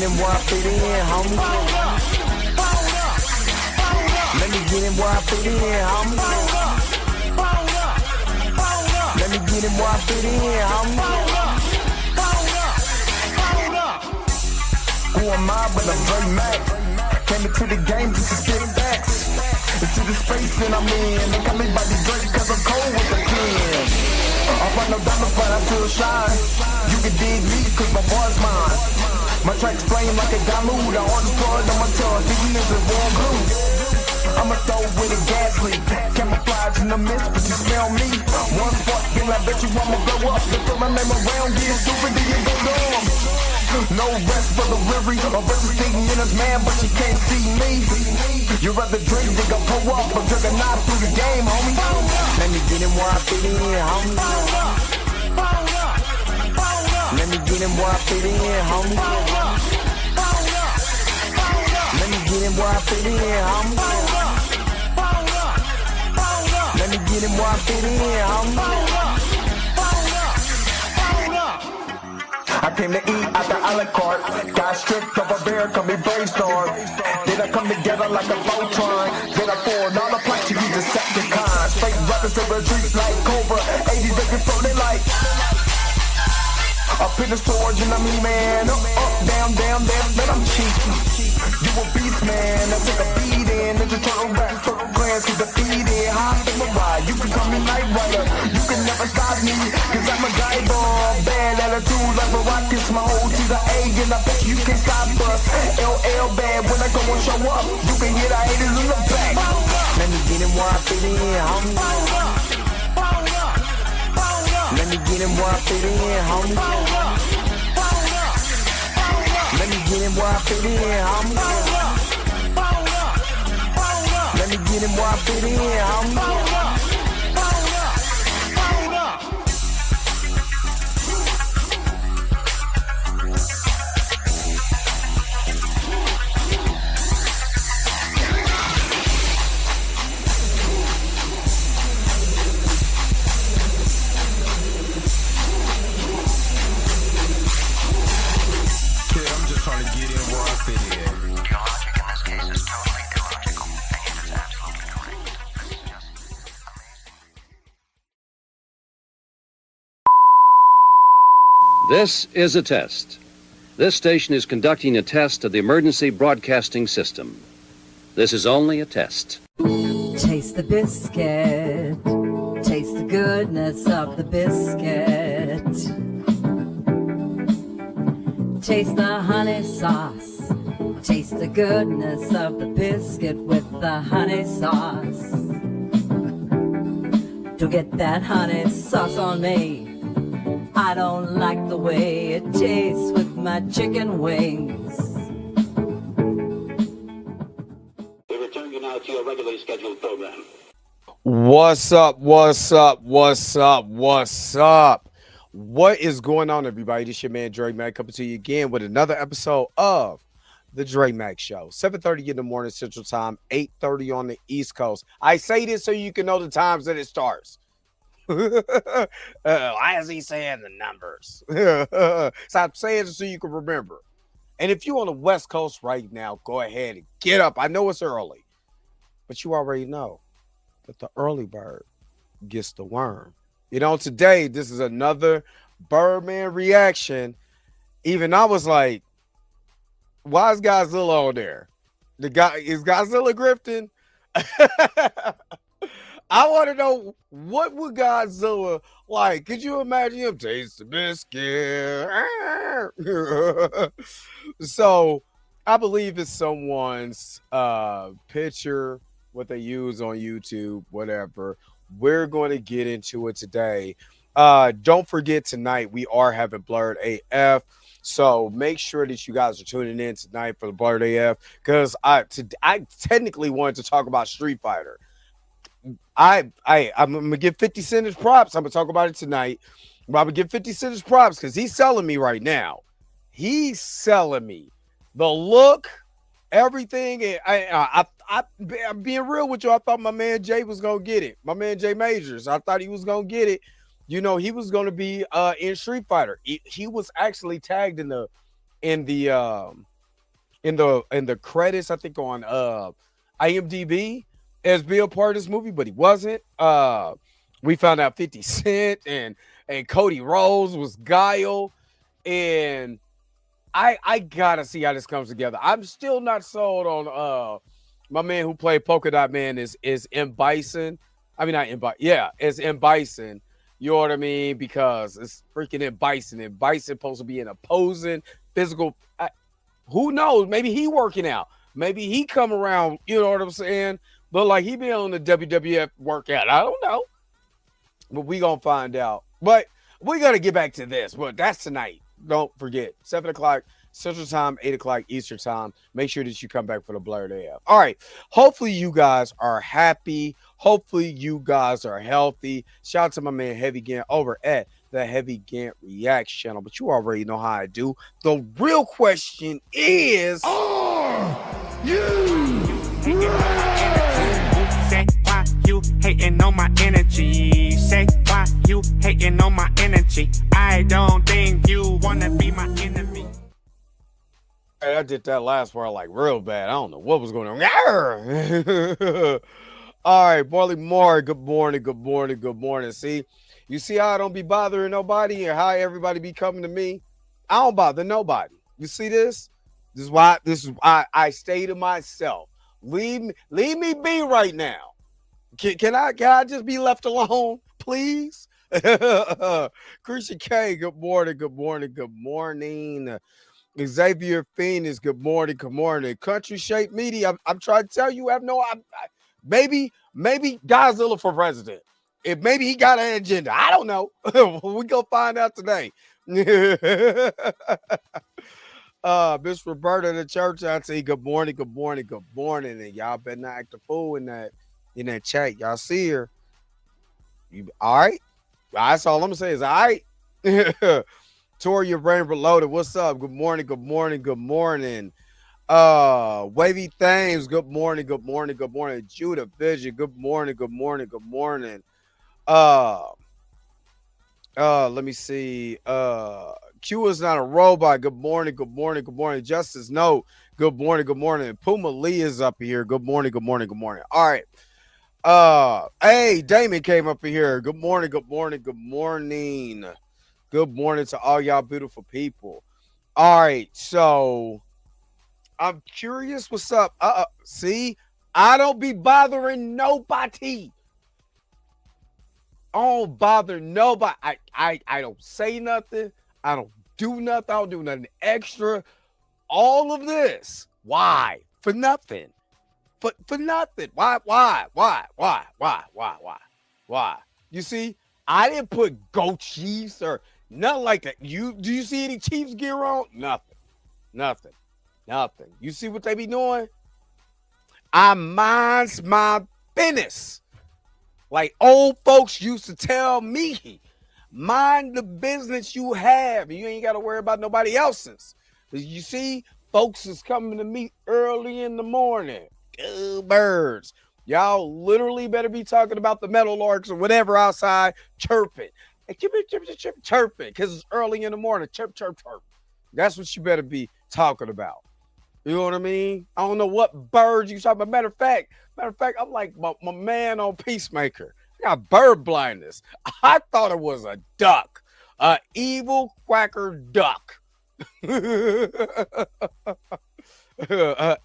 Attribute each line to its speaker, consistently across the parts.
Speaker 1: in where I fit in, homie. Let me get in where I fit in, homie. Let me get in where I fit in, homie. Who am I but I'm Dre Mac? Came into the game just to spit facts. Into the space that I'm in. They call me by the Drake cause I'm cold with the pen. I find no diamonds but I still shine. You can dig me cause my bar's mine. My tracks flame like a Damu. The hardest part on my tongue, thinking is a warm glue. I'ma throw with a gas leak. Camouflage in the mist, but you smell me. One spark, then I bet you I'ma blow up. The throw my name around, get stupid, then you go dumb. No rest for the weary. A versus thinking in his man, but you can't see me. You rather drink, they gon' pull up, but took a knife through the game, homie. Let me get in where I fit in, homie. Let me get in where I fit in, homie. Let me get in where I fit in, homie. Let me get in where I fit in, homie. I came to eat at the a la carte. Got stripped of a bear, call me brainstorm. Then I come together like a Voltron. Then I poured all the planks to use Decepticon. Straight rappers to retreat like Cobra. 80s they can throw they like. Up in the storage and I'm man. Up, down, then I'm cheap. You a beast, man. I take a beat in. Ninja turtle rap, turtle clans get defeated. Hop in my ride. You can call me Night Rider. You can never stop me. Cause I'm a guy bomb. Bad attitude like a rocket. My whole to the A. And I bet you can stop us. LL bad when I go and show up. You can hear the haters in the back. Let me get in where I fit in, homie. Let me get in where I fit in, homie. Let me get in where I fit in, homie. Let me get in where I fit in, homie.
Speaker 2: This is a test. This station is conducting a test of the emergency broadcasting system. This is only a test.
Speaker 3: Taste the biscuit. Taste the goodness of the biscuit. Taste the honey sauce. Taste the goodness of the biscuit with the honey sauce. Don't get that honey sauce on me. I don't like the way it tastes with my chicken wings.
Speaker 4: We return you now to your regularly scheduled program.
Speaker 5: What's up? What is going on, everybody? This your man Dre Mac coming to you again with another episode of the Dre Mac Show. 7:30 in the morning Central Time, 8:30 on the East Coast. I say this so you can know the times that it starts. Why is he saying the numbers? So I'm saying it so you can remember. And if you're on the West Coast right now, go ahead and get up. I know it's early, but you already know that the early bird gets the worm. You know, today, this is another Birdman reaction. Even I was like, why is Godzilla on there? Is Godzilla grifting? I want to know, what would Godzilla like? Could you imagine him taste the biscuit? So I believe it's someone's picture, what they use on YouTube, whatever. We're going to get into it today. Don't forget, tonight we are having Blurred AF. So make sure that you guys are tuning in tonight for the Blurred AF, because I technically wanted to talk about Street Fighter. I'm gonna give 50 Cent his props. I'm gonna talk about it tonight. I'm gonna give 50 Cent his props because he's selling me right now. He's selling me the look, everything. And I'm being real with you. I thought my man Jay was gonna get it. My man Jay Majors. I thought he was gonna get it. You know, he was gonna be in Street Fighter. He was actually tagged in the in the credits, I think on IMDb as being a part of this movie, but he wasn't. We found out 50 Cent and Cody Rhodes was Guile, and I gotta see how this comes together. I'm still not sold on my man who played Polka Dot Man is M Bison. I mean not M Bison, yeah, it's M Bison. You know what I mean? Because it's freaking M Bison, and Bison supposed to be an opposing physical. Who knows? Maybe he working out. Maybe he come around. You know what I'm saying? But like he been on the WWF workout. I don't know. But we gonna find out. But we gotta get back to this. But that's tonight. Don't forget, 7 o'clock Central Time, 8 o'clock Eastern Time. Make sure that you come back for the Blur Day F. All right. Hopefully you guys are happy. Hopefully you guys are healthy. Shout out to my man Heavy Gant over at the Heavy Gant Reacts channel. But you already know how I do. The real question is,
Speaker 6: are you say why you hating on my energy? Say why you hating on my energy? I don't think you wanna be my enemy.
Speaker 5: I did that last part like real bad. I don't know what was going on. All right, Barley Moore, good morning, good morning, good morning. See, you see how I don't be bothering nobody and how everybody be coming to me? I don't bother nobody. You see this? This is why I stay to myself. Leave me be right now. Can I just be left alone, please? Christian K, good morning, good morning, good morning. Xavier Phoenix, good morning, good morning. Country Shape Media, I'm trying to tell you, maybe Godzilla for president. If maybe he got an agenda, I don't know. We gonna find out today. Miss Roberta in the church, I say good morning, good morning, good morning, and y'all better not act a fool in that chat. Y'all see her? You all right? That's all I'm gonna say is all right. Toria Rainbow Loaded, what's up? Good morning, good morning, good morning. Wavy Thames, good morning, good morning, good morning. Judah Vision, good morning, good morning, good morning. Let me see. Q is not a robot. Good morning, good morning, good morning. Justice No, good morning, good morning. Puma Lee is up here. Good morning, good morning, good morning. All right. Hey, Damon came up here. Good morning, good morning, good morning. Good morning to all y'all beautiful people. All right, so I'm curious what's up. See, I don't be bothering nobody. I don't bother nobody. I don't say nothing. I don't do nothing. I don't do nothing extra. All of this. Why? For nothing. For nothing. Why? You see, I didn't put Go Chiefs or nothing like that. Do you see any Chiefs gear on? Nothing. You see what they be doing? I minds my business. Like old folks used to tell me, mind the business you have. You ain't got to worry about nobody else's. You see, folks is coming to me early in the morning. Good birds. Y'all literally better be talking about the metal larks or whatever outside chirping. Chirping because it's early in the morning. Chirp. That's what you better be talking about. You know what I mean? I don't know what birds you talking about. Matter of fact, I'm like my man on Peacemaker. I got bird blindness. I thought it was a duck. An evil quacker duck.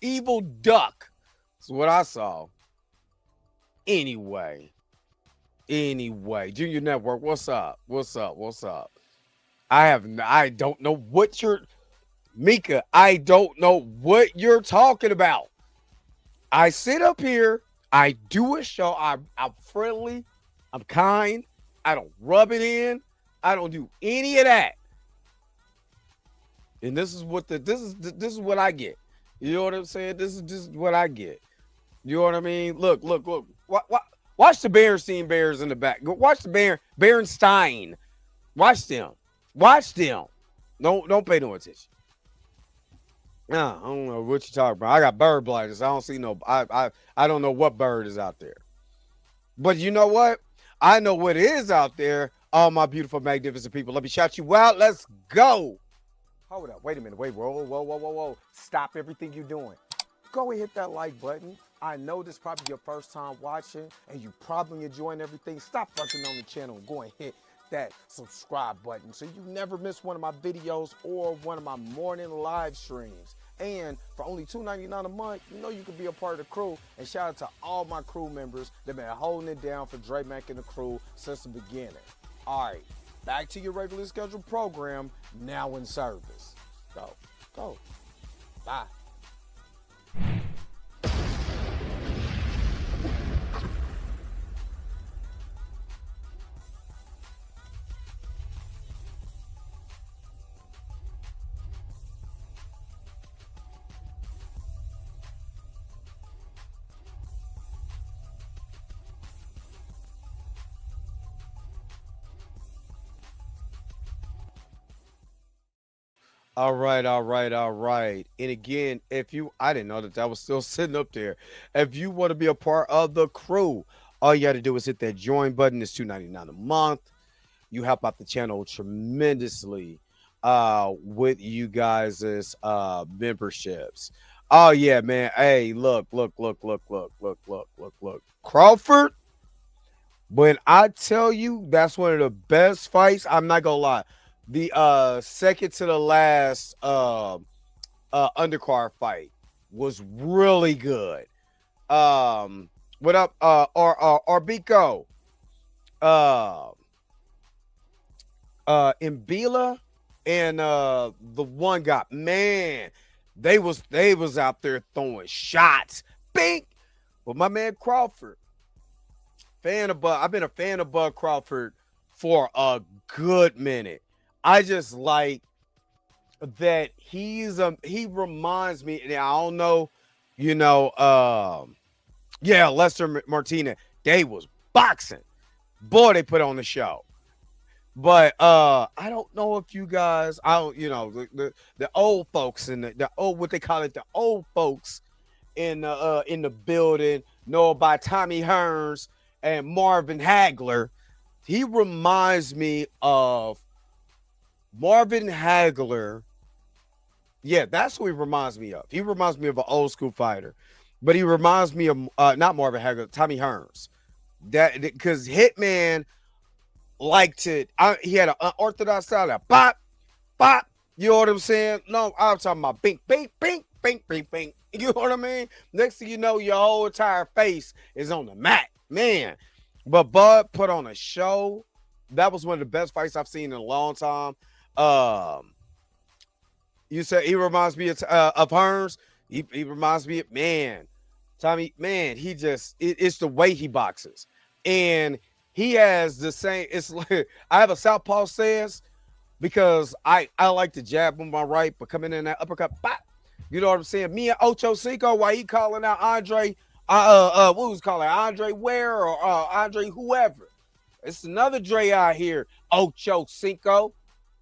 Speaker 5: Evil duck. That's what I saw. Anyway, Junior Network, what's up? I don't know what you're Mika, I don't know what you're talking about. I sit up here, I do a show, I'm friendly, I'm kind, I don't rub it in, I don't do any of that. And this is what what I get. You know what I'm saying? This is just what I get. You know what I mean? Look. Watch the Bears in the back. Watch the Berenstein. Watch them. Don't pay no attention. No, I don't know what you're talking about. I got bird blindness. I don't see no. I don't know what bird is out there. But you know what? I know what is out there. All my beautiful, magnificent people. Let me shout you out. Let's go. Hold up. Wait a minute. Wait. Whoa. Stop everything you're doing. Go and hit that like button. I know this is probably your first time watching and you probably enjoying everything. Stop fucking on the channel and go and hit that subscribe button so you never miss one of my videos or one of my morning live streams. And for only $2.99 a month, you know you can be a part of the crew. And shout out to all my crew members that have been holding it down for Dre Mac and the crew since the beginning. All right, back to your regularly scheduled program, now in service. Go. Bye. All right. And again, I didn't know that was still sitting up there. If you want to be a part of the crew, all you got to do is hit that join button. It's $2.99 a month. You help out the channel tremendously with you guys' memberships. Oh yeah, man. Hey, look. Crawford, when I tell you that's one of the best fights, I'm not gonna lie. The second to the last undercard fight was really good. What up, Arbiko? Mbila and the one guy, man, they was out there throwing shots. Bink! But my man Crawford, I've been a fan of Bud Crawford for a good minute. I just like that he reminds me, and I don't know, Lester Martinez, they was boxing. Boy, they put on the show. But I don't know if you guys, the old folks and the old, what they call it, the old folks in the building know about Tommy Hearns and Marvin Hagler. He reminds me of Marvin Hagler. Yeah, that's who he reminds me of. He reminds me of an old school fighter, but he reminds me of not Marvin Hagler, Tommy Hearns. That because Hitman liked it. He had an unorthodox style, that bop. You know what I'm saying? No, I'm talking about bink. You know what I mean? Next thing you know, your whole entire face is on the mat, man. But Bud put on a show. That was one of the best fights I've seen in a long time. You said he reminds me of Hearns. He reminds me of, man, Tommy, man, it's the way he boxes. And he has the same, it's like, I have a southpaw stance because I like to jab with my right, but coming in that uppercut, bop, you know what I'm saying? Me and Ocho Cinco, while he calling out Andre, what was calling Andre Ware or Andre whoever. It's another Dre out here, Ocho Cinco.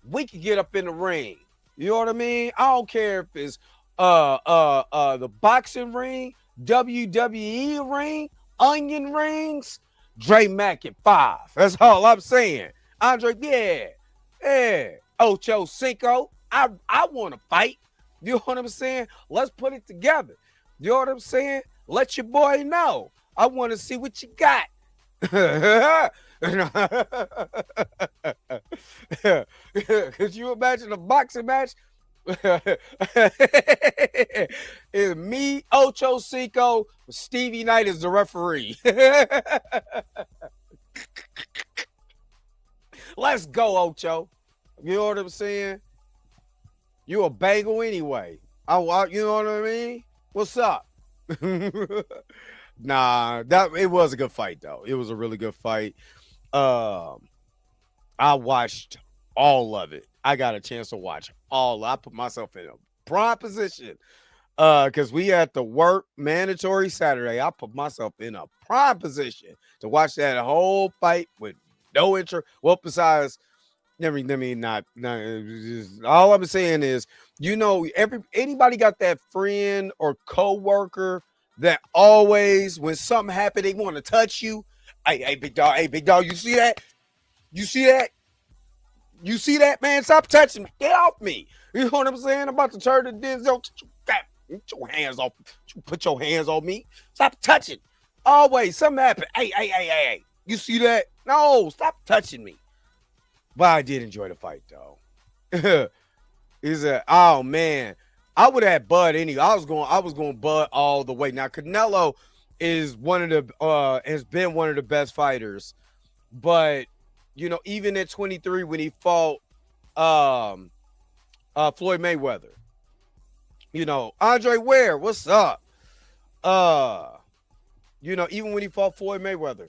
Speaker 5: We could get up in the ring. You know what I mean? I don't care if it's the boxing ring, WWE ring, onion rings, Dre Mac at 5. That's all I'm saying. Andre, yeah. Ocho Cinco. I want to fight. You know what I'm saying? Let's put it together. You know what I'm saying? Let your boy know. I want to see what you got. Could you imagine a boxing match? It's me, Ocho Cinco, Stevie Knight is the referee. Let's go, Ocho. You know what I'm saying? You a bagel anyway. You know what I mean? What's up? Nah, it was a good fight though. It was a really good fight. I watched all of it. I got a chance to watch all. I put myself in a prime position because we had to work mandatory Saturday. I put myself in a prime position to watch that whole fight with no intro. Well, besides, all I'm saying is, anybody got that friend or coworker that always, when something happened, they want to touch you. Hey, big dog, you see that? You see that? You see that, man? Stop touching me. Get off me. You know what I'm saying? I'm about to turn to Denzel. Get your hands off. Put your hands on me. Stop touching. Always something happened. Hey. You see that? No, stop touching me. But I did enjoy the fight, though. Oh man, I would have Bud anyway. I was going Bud all the way. Now Canelo is has been one of the best fighters, but you know, even at 23 when he fought Floyd Mayweather, you know, Andre Ware, what's up? You know, even when he fought Floyd Mayweather,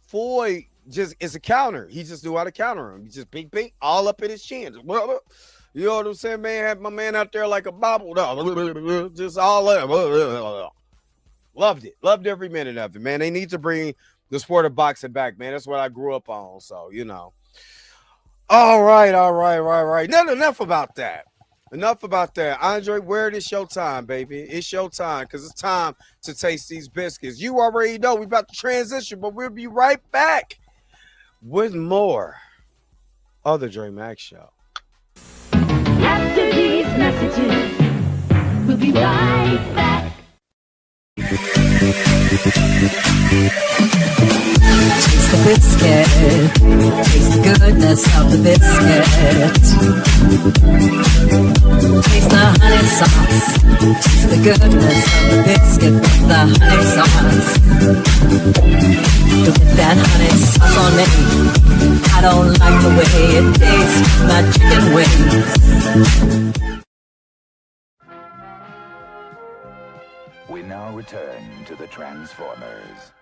Speaker 5: Floyd just is a counter. He just knew how to counter him. He just bing all up in his chin. You know what I'm saying, man? Had my man out there like a bobble dog. Just all up. Loved it. Loved every minute of it, man. They need to bring the sport of boxing back, man. That's what I grew up on. So, you know. All right. Enough about that. Andre, where it is showtime, baby. It's showtime because it's time to taste these biscuits. You already know we're about to transition, but we'll be right back with more of the Dre Mac Show.
Speaker 7: After these messages, we'll be right back.
Speaker 3: Taste the biscuit. Taste the goodness of the biscuit. Taste the honey sauce. Taste the goodness of the biscuit with the honey sauce. Don't get that honey sauce on me. I don't like the way it tastes. My chicken wings.
Speaker 8: We now return to the Transformers.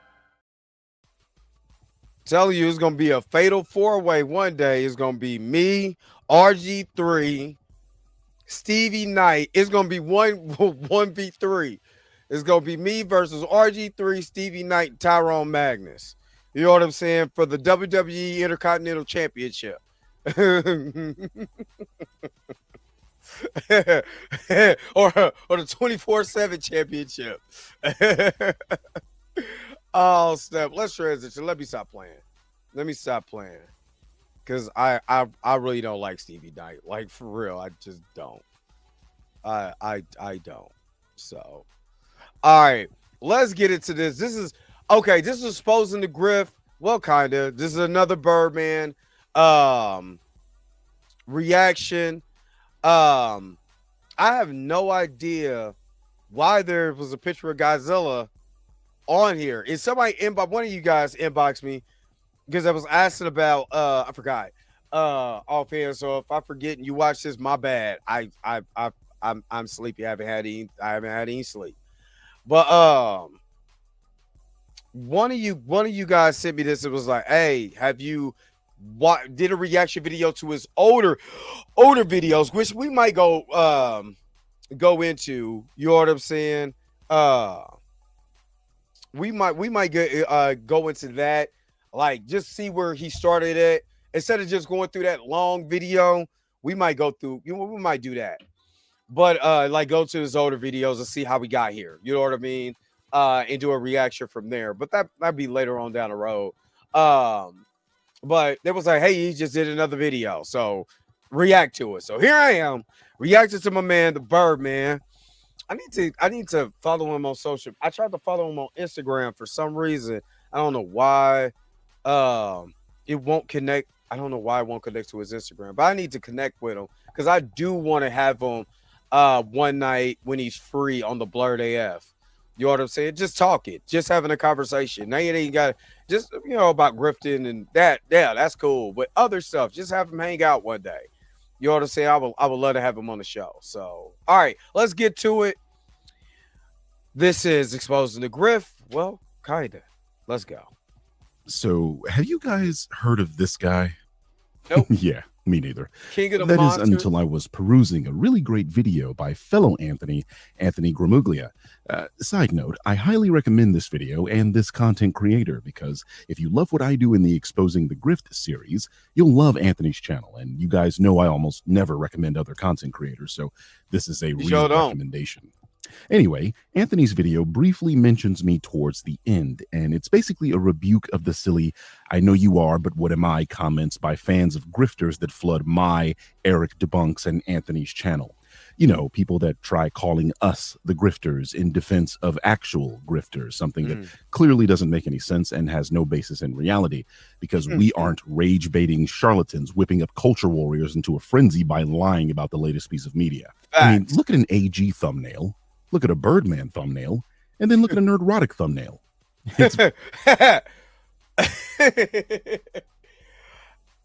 Speaker 5: Telling you, it's gonna be a fatal four-way one day. It's gonna be me, RG3, Stevie Knight. It's gonna be 1v3. It's gonna be me versus RG3, Stevie Knight, Tyrone Magnus. You know what I'm saying? For the WWE Intercontinental Championship. or the 24/7 championship. Oh, snap. Let's transition. Let me stop playing. Because I really don't like Stevie Knight. Like, for real, I just don't. I don't. So, all right. Let's get into this. This is Exposing the Grift. Well, kind of. This is another Birdman reaction. I have no idea why there was a picture of Godzilla on here. Is somebody one of you guys inboxed me because I was asking about I forgot offhand. So if I forget and you watch this, my bad. I'm sleepy. I haven't had any sleep. But one of you guys sent me this. It was like, hey, have you did a reaction video to his older videos, which we might go into. You know what I'm saying? We might go into that, like just see where he started at instead of just going through that long video. We might go through, we might do that, but like go to his older videos and see how we got here. You know what I mean? And do a reaction from there. But that'd be later on down the road. But they was like, hey, he just did another video, so react to it. So here I am reacting to my man, the Birdman. I need to follow him on social. I tried to follow him on Instagram for some reason. I don't know why. It won't connect. I don't know why it won't connect to his Instagram, but I need to connect with him because I do want to have him one night when he's free on the Blurred AF. You know what I'm saying? Just talking, just having a conversation. Now you ain't got just about grifting and that. Yeah, that's cool. But other stuff, just have him hang out one day. You know what I'm saying? I would love to have him on the show. So, all right, let's get to it. This is Exposing the Grift. Well, kinda. Let's go.
Speaker 9: So, have you guys heard of this guy?
Speaker 5: Nope.
Speaker 9: Yeah, me neither.
Speaker 5: King of the
Speaker 9: That is
Speaker 5: Monsters.
Speaker 9: until I was perusing a really great video by fellow Anthony Gramuglia. Side note, I highly recommend this video and this content creator because if you love what I do in the Exposing the Grift series, you'll love Anthony's channel. And you guys know I almost never recommend other content creators, so this is a real recommendation. Anyway, Anthony's video briefly mentions me towards the end, and it's basically a rebuke of the silly "I know you are, but what am I" comments by fans of grifters that flood my, Eric Debunks, and Anthony's channel. You know, people that try calling us the grifters in defense of actual grifters, something that clearly doesn't make any sense and has no basis in reality, because we aren't rage-baiting charlatans whipping up culture warriors into a frenzy by lying about the latest piece of media. I mean, look at an AG thumbnail, look at a Birdman thumbnail, and then look at a Nerdrotic thumbnail.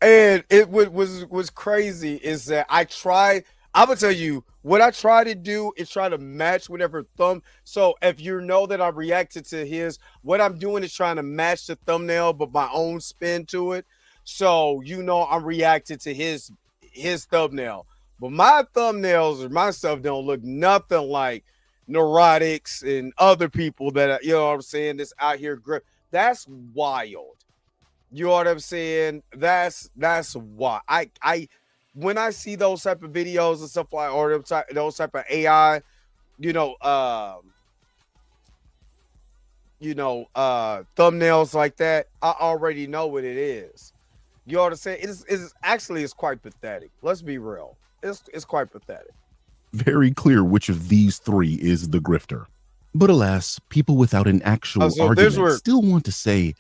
Speaker 5: And it was crazy is that I'm gonna tell you what I try to do is try to match whatever so if you know that I reacted to his, what I'm doing is trying to match the thumbnail but my own spin to it. So you know I'm reacting to his thumbnail, but my thumbnails or my stuff don't look nothing like neurotics and other people that you know what I'm saying, this out here grip. That's wild. You know what I'm saying? That's why I when I see those type of videos and stuff like, or those type of AI, thumbnails like that, I already know what it is. You know what I'm saying? It's quite pathetic. Let's be real. It's quite pathetic.
Speaker 9: Very clear which of these three is the grifter. But alas, people without an actual argument still want to say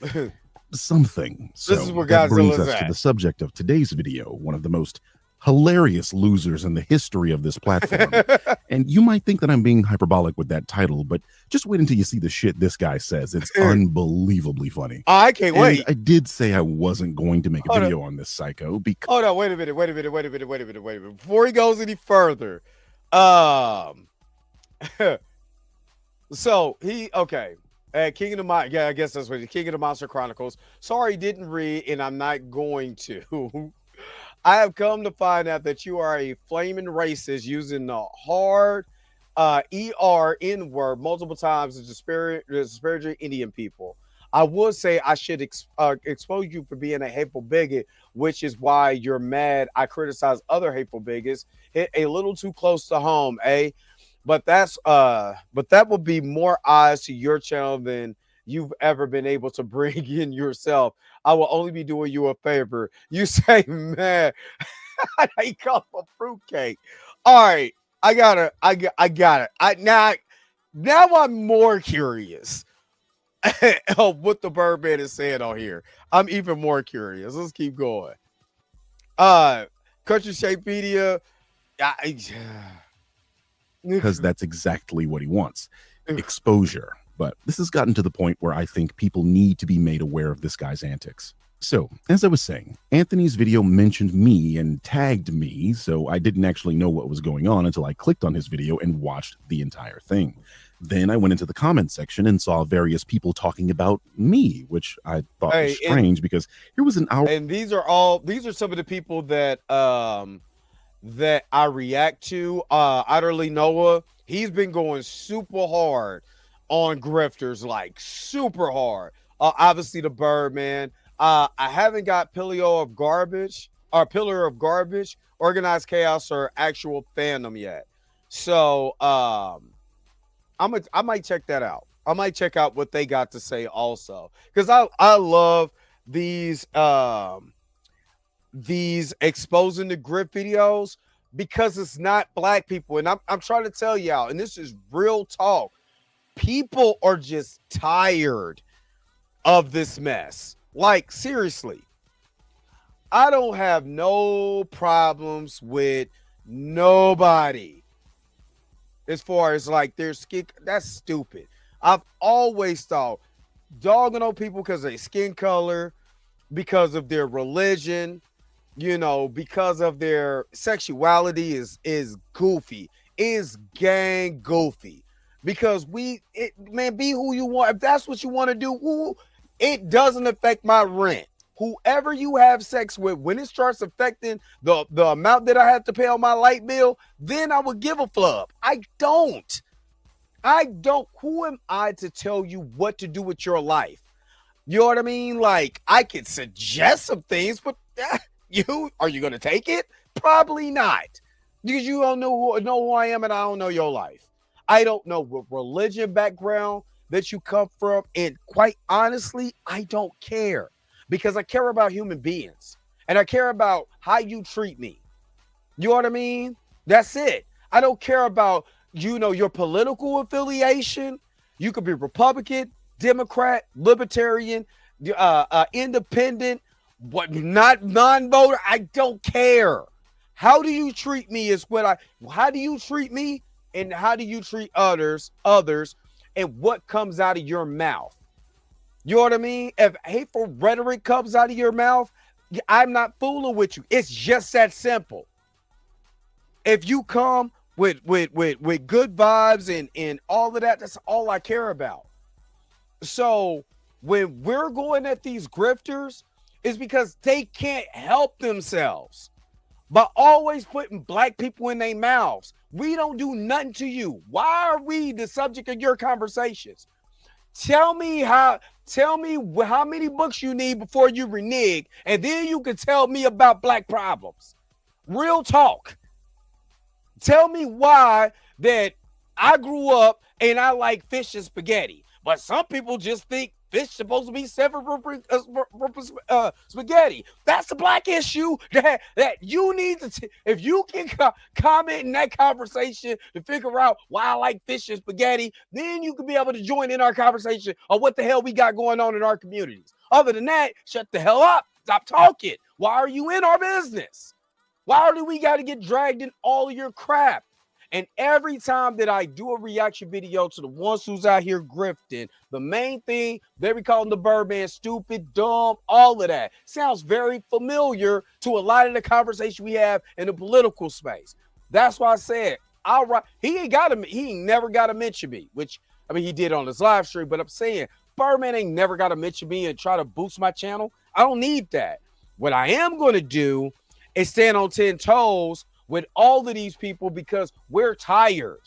Speaker 9: something. So
Speaker 5: this is where
Speaker 9: that brings
Speaker 5: Godzilla's
Speaker 9: us
Speaker 5: at.
Speaker 9: to the subject of today's video, one of the most hilarious losers in the history of this platform. And you might think that I'm being hyperbolic with that title, but just wait until you see the shit this guy says. It's unbelievably funny.
Speaker 5: I can't wait.
Speaker 9: I did say I wasn't going to make a video on this psycho because
Speaker 5: hold on, wait a minute. Before he goes any further, so King of the Monster, I guess that's what it is. King of the Monster Chronicles. Sorry, didn't read, and I'm not going to. I have come to find out that you are a flaming racist using the hard ER N-word multiple times to disparage Indian people. I would say I should expose you for being a hateful bigot, which is why you're mad I criticize other hateful bigots. Hit a little too close to home, eh? But that will be more eyes to your channel than you've ever been able to bring in yourself. I will only be doing you a favor. You say, man, I call for fruitcake. All right, I got it. Now I'm more curious of what the Birdman is saying on here. I'm even more curious. Let's keep going. Country Shape Media.
Speaker 9: because that's exactly what he wants. Exposure. But this has gotten to the point where I think people need to be made aware of this guy's antics. So, as I was saying, Anthony's video mentioned me and tagged me, so I didn't actually know what was going on until I clicked on his video and watched the entire thing. Then I went into the comment section and saw various people talking about me, which I thought was strange because here was an hour.
Speaker 5: And these are some of the people that that I react to. Utterly Noah, he's been going super hard on grifters, like super hard. Obviously the Birdman. I haven't got Pillar of Garbage, Organized Chaos, or Actual Fandom yet. So I might check that out. I might check out what they got to say also, because I love these exposing the grift videos, because it's not black people. And I'm trying to tell y'all, and this is real talk, people are just tired of this mess. Like, seriously, I don't have no problems with nobody as far as like their skin. That's stupid. I've always thought dogging on people because of their skin color, because of their religion, you know, because of their sexuality is goofy, is gang goofy. Because man, be who you want. If that's what you want to do, it doesn't affect my rent. Whoever you have sex with, when it starts affecting the amount that I have to pay on my light bill, then I would give a flub. I don't. Who am I to tell you what to do with your life? You know what I mean? Like, I could suggest some things, but are you going to take it? Probably not. Because you don't know who I am, and I don't know your life. I don't know what religion background that you come from. And quite honestly, I don't care because I care about human beings and I care about how you treat me. You know what I mean? That's it. I don't care about, your political affiliation. You could be Republican, Democrat, Libertarian, independent, what, not non-voter. I don't care. How do you treat me is how do you treat me and how do you treat others, and what comes out of your mouth? You know what I mean? If hateful rhetoric comes out of your mouth, I'm not fooling with you. It's just that simple. If you come with good vibes and all of that, that's all I care about. So when we're going at these grifters, it's because they can't help themselves by always putting black people in their mouths. We don't do nothing to you. Why are we the subject of your conversations? Tell me how many books you need before you renege, and then you can tell me about black problems. Real talk. Tell me why that I grew up and I like fish and spaghetti, but some people just think fish supposed to be separate spaghetti. That's a black issue that you need to. If you can comment in that conversation to figure out why I like fish and spaghetti, then you can be able to join in our conversation on what the hell we got going on in our communities. Other than that, shut the hell up. Stop talking. Why are you in our business? Why do we got to get dragged in all of your crap? And every time that I do a reaction video to the ones who's out here grifting, the main thing, they be calling the Birdman stupid, dumb, all of that. Sounds very familiar to a lot of the conversation we have in the political space. That's why I said, he ain't never got to mention me, which, I mean, he did on his live stream, but I'm saying Birdman ain't never got to mention me and try to boost my channel. I don't need that. What I am going to do is stand on 10 toes with all of these people because we're tired.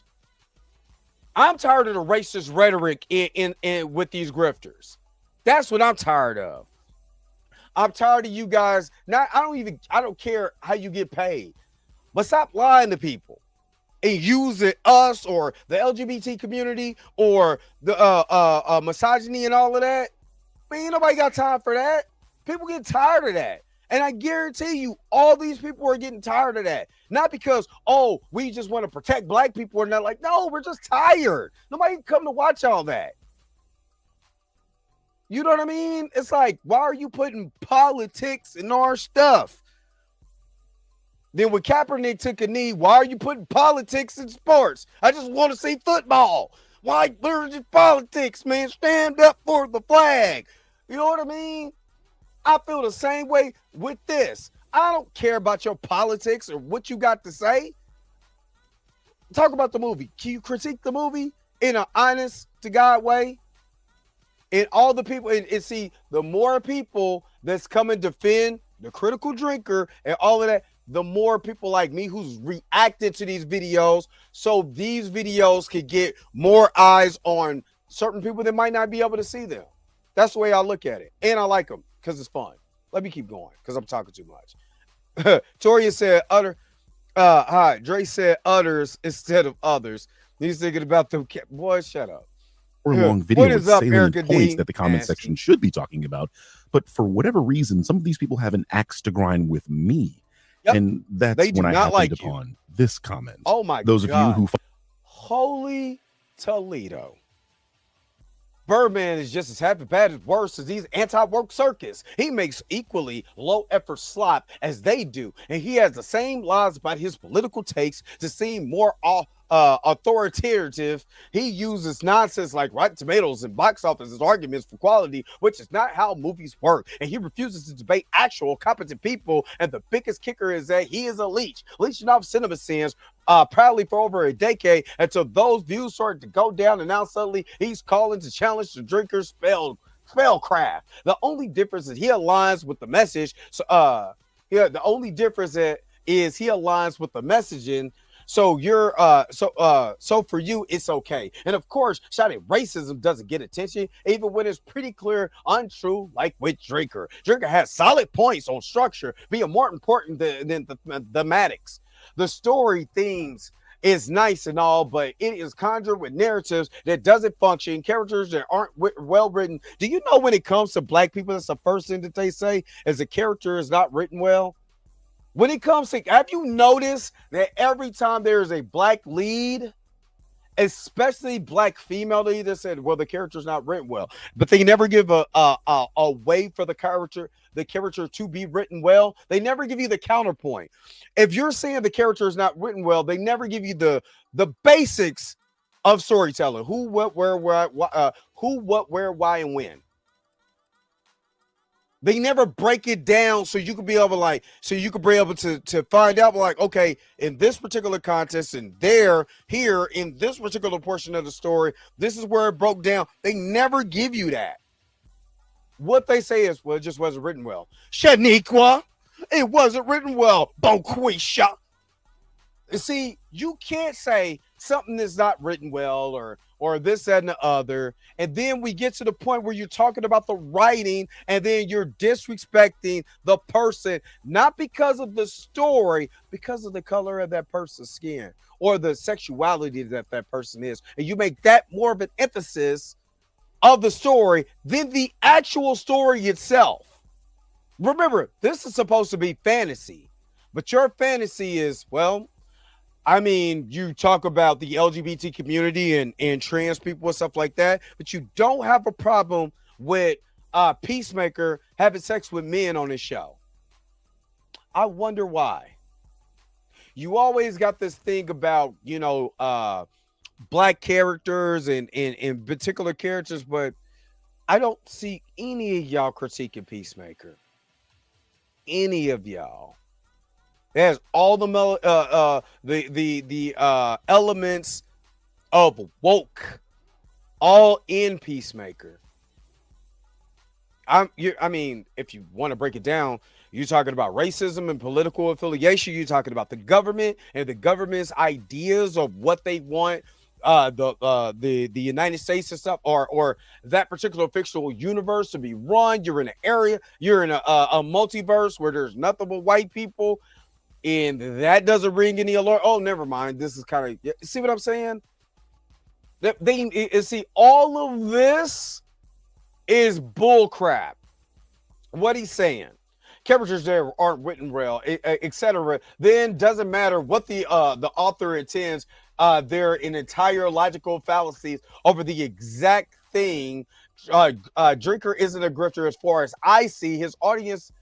Speaker 5: I'm tired of the racist rhetoric in with these grifters. That's what I'm tired of. I'm tired of you guys. I don't care how you get paid, but stop lying to people and using us or the LGBT community or the misogyny and all of that. Man, ain't nobody got time for that. People get tired of that. And I guarantee you, all these people are getting tired of that. Not because, we just want to protect black people or not. Like, no, we're just tired. Nobody come to watch all that. You know what I mean? It's like, why are you putting politics in our stuff? Then when Kaepernick took a knee, why are you putting politics in sports? I just want to see football. Why? There's just politics, man. Stand up for the flag. You know what I mean? I feel the same way with this. I don't care about your politics or what you got to say. Talk about the movie. Can you critique the movie in an honest to God way? And all the people, and see, the more people that's come and defend the critical drinker and all of that, the more people like me who's reacted to these videos, so these videos could get more eyes on certain people that might not be able to see them. That's the way I look at it. And I like them because it's fun. Let me keep going because I'm talking too much. Toria said hi. Dre said others instead of others. He's thinking about them. Boy, shut up.
Speaker 9: Or a long video with salient points that the comment section should be talking about. But for whatever reason, some of these people have an axe to grind with me. Yep. And that's when I happened upon this comment.
Speaker 5: Oh my God.
Speaker 9: Those of you who...
Speaker 5: Holy Toledo. Birdman is just as half as bad as worse as these anti-woke circus. He makes equally low-effort slop as they do, and he has the same lies about his political takes to seem more authoritative. He uses nonsense like Rotten Tomatoes and box office as arguments for quality, which is not how movies work. And he refuses to debate actual competent people. And the biggest kicker is that he is a leech, leeching off cinema sins proudly for over a decade until those views started to go down. And now suddenly he's calling to challenge the drinkers' spellcraft. The only difference is he aligns with the message. So, the only difference is he aligns with the messaging. So you're so for you it's okay. And of course, shouting racism doesn't get attention, even when it's pretty clear untrue, like with Drinker. Drinker has solid points on structure being more important than the thematics. The story themes is nice and all, but it is conjured with narratives that doesn't function, characters that aren't well written. Do you know when it comes to black people, that's the first thing that they say is a character is not written well? When it comes to, have you noticed that every time there is a black lead, especially black female lead, that said, well, the character's not written well, but they never give a way for the character to be written well. They never give you the counterpoint. If you're saying the character is not written well, they never give you the basics of storytelling: who, what, where, why, and when. They never break it down so you could be able to find out, like, okay, in this particular context and here in this particular portion of the story, this is where it broke down. They never give you that. What they say is, well, it just wasn't written well. Shaniqua, it wasn't written well. Boquisha. See, you can't say something is not written well or this, that, and the other. And then we get to the point where you're talking about the writing and then you're disrespecting the person, not because of the story, because of the color of that person's skin or the sexuality that person is. And you make that more of an emphasis of the story than the actual story itself. Remember, this is supposed to be fantasy, but your fantasy is, well, I mean, you talk about the LGBT community and trans people and stuff like that, but you don't have a problem with Peacemaker having sex with men on his show. I wonder why. You always got this thing about, black characters and particular characters, but I don't see any of y'all critiquing Peacemaker. Any of y'all. It has all the elements of woke, all in Peacemaker. I mean, if you want to break it down, you're talking about racism and political affiliation. You're talking about the government and the government's ideas of what they want the United States and stuff, or that particular fictional universe to be run. You're in an area, you're in a multiverse where there's nothing but white people. And that doesn't ring any alarm. Oh, never mind. This is kind of, see what I'm saying? See, all of this is bull crap. What he's saying, characters there aren't written well, etc. Then doesn't matter what the author intends. They're in entire logical fallacies over the exact thing. Drinker isn't a grifter as far as I see. His audience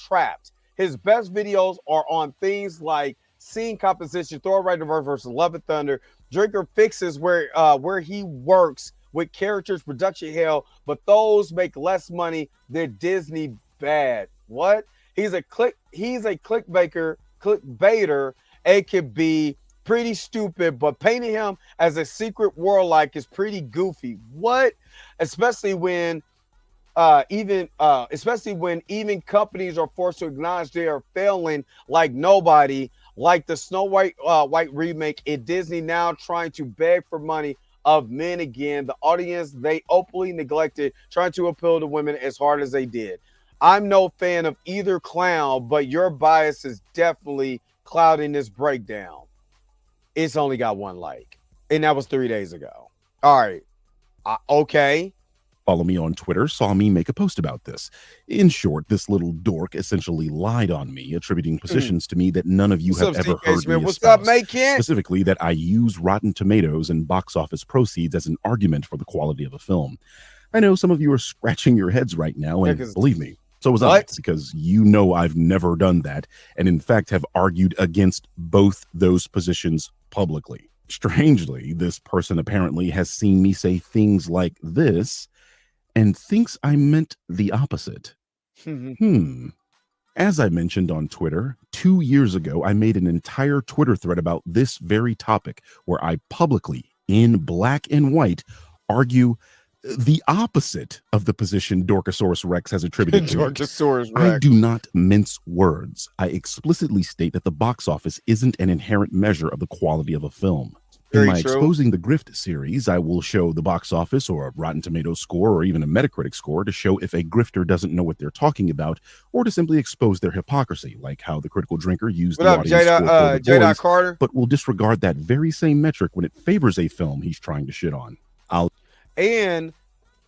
Speaker 5: trapped. His best videos are on things like scene composition, throw right reverse versus Love and Thunder. Drinker fixes where he works with characters, production hell, but those make less money than Disney bad. What? He's a clickbaiter. It could be pretty stupid, but painting him as a secret warlike is pretty goofy. What? Especially when even companies are forced to acknowledge they are failing like nobody, like the Snow White remake in Disney now trying to beg for money of men again. The audience they openly neglected, trying to appeal to women as hard as they did. I'm no fan of either clown, but your bias is definitely clouding this breakdown. It's only got one like, and that was 3 days ago. All right. Okay.
Speaker 9: Follow me on Twitter, saw me make a post about this. In short, this little dork essentially lied on me, attributing positions to me that none of you have ever heard me
Speaker 5: What's
Speaker 9: espouse.
Speaker 5: up, Macon?
Speaker 9: Specifically, that I use Rotten Tomatoes and box office proceeds as an argument for the quality of a film. I know some of you are scratching your heads right now, and believe me, so was I, because you know I've never done that, and in fact have argued against both those positions publicly. Strangely, this person apparently has seen me say things like this and thinks I meant the opposite. As I mentioned on Twitter, 2 years ago, I made an entire Twitter thread about this very topic where I publicly, in black and white, argue the opposite of the position Dorkosaurus Rex has attributed to
Speaker 5: Dorkosaurus
Speaker 9: me.
Speaker 5: Rex.
Speaker 9: I do not mince words. I explicitly state that the box office isn't an inherent measure of the quality of a film. In
Speaker 5: Very
Speaker 9: my
Speaker 5: true.
Speaker 9: Exposing the Grift series, I will show the box office or a Rotten Tomatoes score or even a Metacritic score to show if a grifter doesn't know what they're talking about or to simply expose their hypocrisy, like how the critical drinker used
Speaker 5: What
Speaker 9: the
Speaker 5: up,
Speaker 9: audience score for the
Speaker 5: J.
Speaker 9: boys,
Speaker 5: Carter?
Speaker 9: but will disregard that very same metric when it favors a film he's trying to shit on.
Speaker 5: And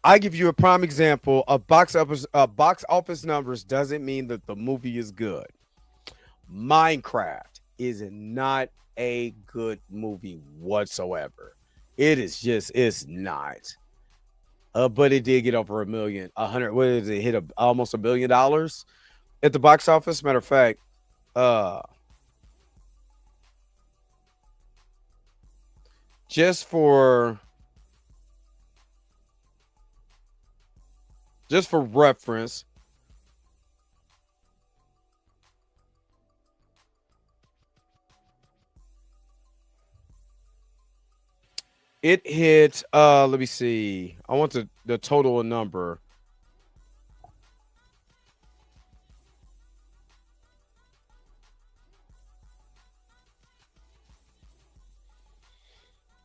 Speaker 5: I give you a prime example of box office numbers doesn't mean that the movie is good. Minecraft is not a good movie whatsoever. It's not. But it did get over $1 million. What is it? Hit almost $1 billion at the box office. Matter of fact, just for reference, it hit, let me see. I want the total number.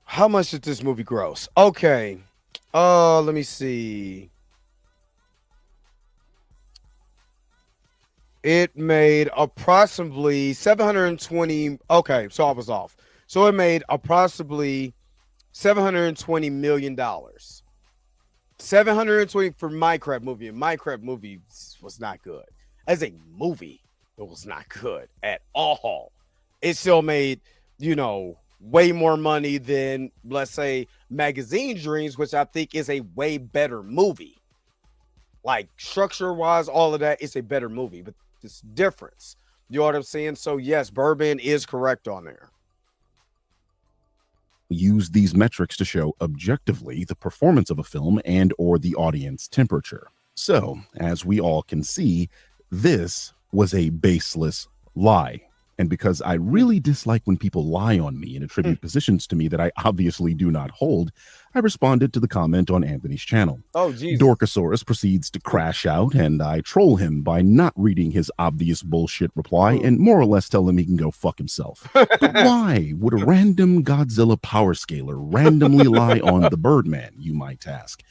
Speaker 5: How much did this movie gross? Okay. Let me see. It made approximately 720. Okay, so I was off. So it made approximately $720 million. 720 for Minecraft movie. And Minecraft movie was not good. As a movie, it was not good at all. It still made, way more money than, let's say, Magazine Dreams, which I think is a way better movie. Like structure-wise, all of that, it's a better movie. But this difference. You know what I'm saying? So yes, Birdman is correct on there.
Speaker 9: Use these metrics to show objectively the performance of a film and or the audience temperature. So, as we all can see, this was a baseless lie. And because I really dislike when people lie on me and attribute positions to me that I obviously do not hold, I responded to the comment on Anthony's channel.
Speaker 5: Oh, geez.
Speaker 9: Dorkosaurus proceeds to crash out, and I troll him by not reading his obvious bullshit reply and more or less tell him he can go fuck himself. But why would a random Godzilla power scaler randomly lie on the Birdman, you might ask?